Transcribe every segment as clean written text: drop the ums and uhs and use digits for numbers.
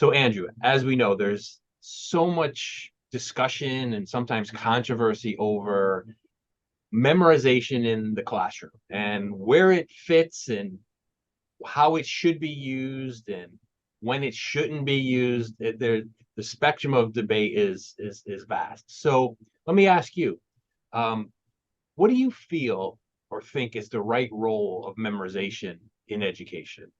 So, Andrew, as we know, there's so much discussion and sometimes controversy over memorization in the classroom and where it fits and how it should be used and when it shouldn't be used. The spectrum of debate is vast. So let me ask you, um, what do you feel or think is the right role of memorization in education?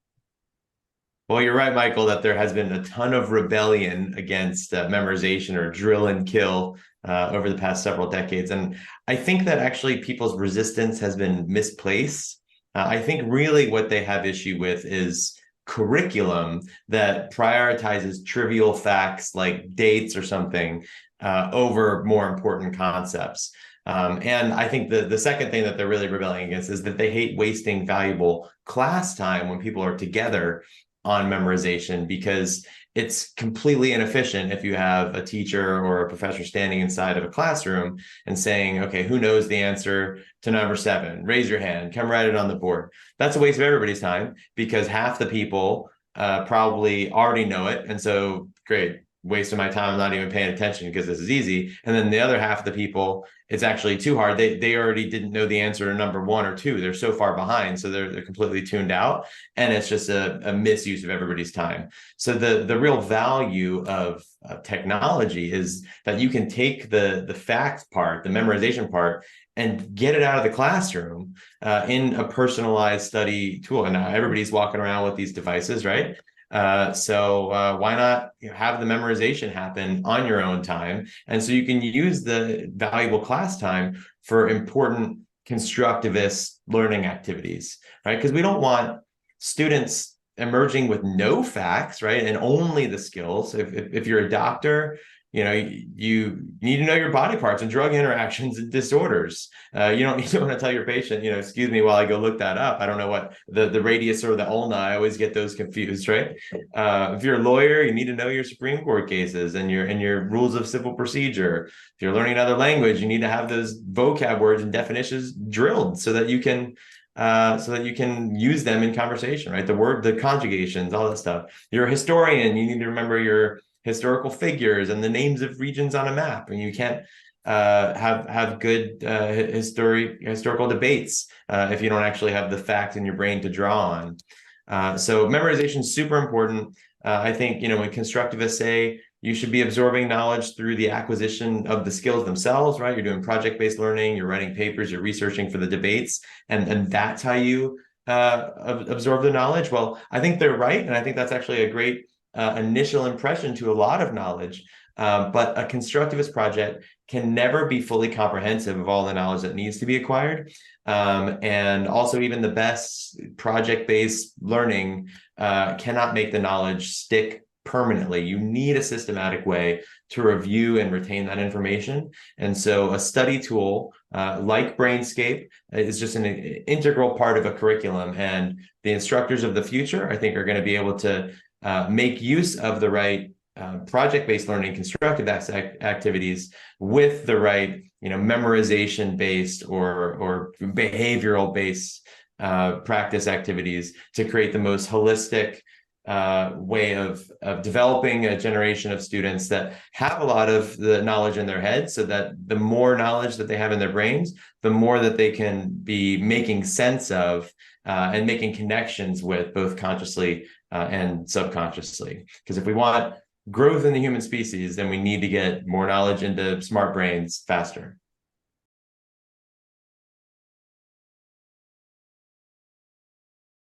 Well, you're right, Michael, that there has been a ton of rebellion against memorization or drill and kill over the past several decades. And I think that actually people's resistance has been misplaced. I think really what they have issue with is curriculum that prioritizes trivial facts like dates or something over more important concepts. And I think the second thing that they're really rebelling against is that they hate wasting valuable class time when people are together on memorization, because it's completely inefficient if you have a teacher or a professor standing inside of a classroom and saying, okay, who knows the answer to number 7? Raise your hand, come write it on the board. That's a waste of everybody's time, because half the people probably already know it. And so, great, waste of my time. I'm not even paying attention because this is easy. And then the other half of the people, it's actually too hard. They already didn't know the answer to number 1 or 2. They're so far behind. So they're completely tuned out. And it's just a misuse of everybody's time. So the real value of technology is that you can take the fact part, the memorization part, and get it out of the classroom in a personalized study tool. And now everybody's walking around with these devices, right? So why not have the memorization happen on your own time? And so you can use the valuable class time for important constructivist learning activities, right? Because we don't want students emerging with no facts, right? And only the skills. If you're a doctor, you need to know your body parts and drug interactions and disorders. You don't want to tell your patient, excuse me while I go look that up. I don't know what the radius or the ulna. I always get those confused, right? If you're a lawyer, you need to know your Supreme Court cases and your rules of civil procedure. If you're learning another language, you need to have those vocab words and definitions drilled so that you can use them in conversation, right? The conjugations, all that stuff. You're a historian, you need to remember your historical figures and the names of regions on a map, and you can't have good historical debates if you don't actually have the fact in your brain to draw on. So memorization is super important. I think when constructivists say you should be absorbing knowledge through the acquisition of the skills themselves, right? You're doing project-based learning, you're writing papers, you're researching for the debates, and that's how you absorb the knowledge. Well, I think they're right, and I think that's actually a great initial impression to a lot of knowledge. But a constructivist project can never be fully comprehensive of all the knowledge that needs to be acquired. And also, even the best project-based learning cannot make the knowledge stick permanently. You need a systematic way to review and retain that information. And so a study tool like Brainscape is just an integral part of a curriculum. And the instructors of the future, I think, are going to be able to make use of the right project-based learning, constructive activities with the right, memorization-based or behavioral-based practice activities to create the most holistic way of developing a generation of students that have a lot of the knowledge in their heads, so that the more knowledge that they have in their brains, the more that they can be making sense of and making connections with, both consciously and subconsciously. Because if we want growth in the human species, then we need to get more knowledge into smart brains faster.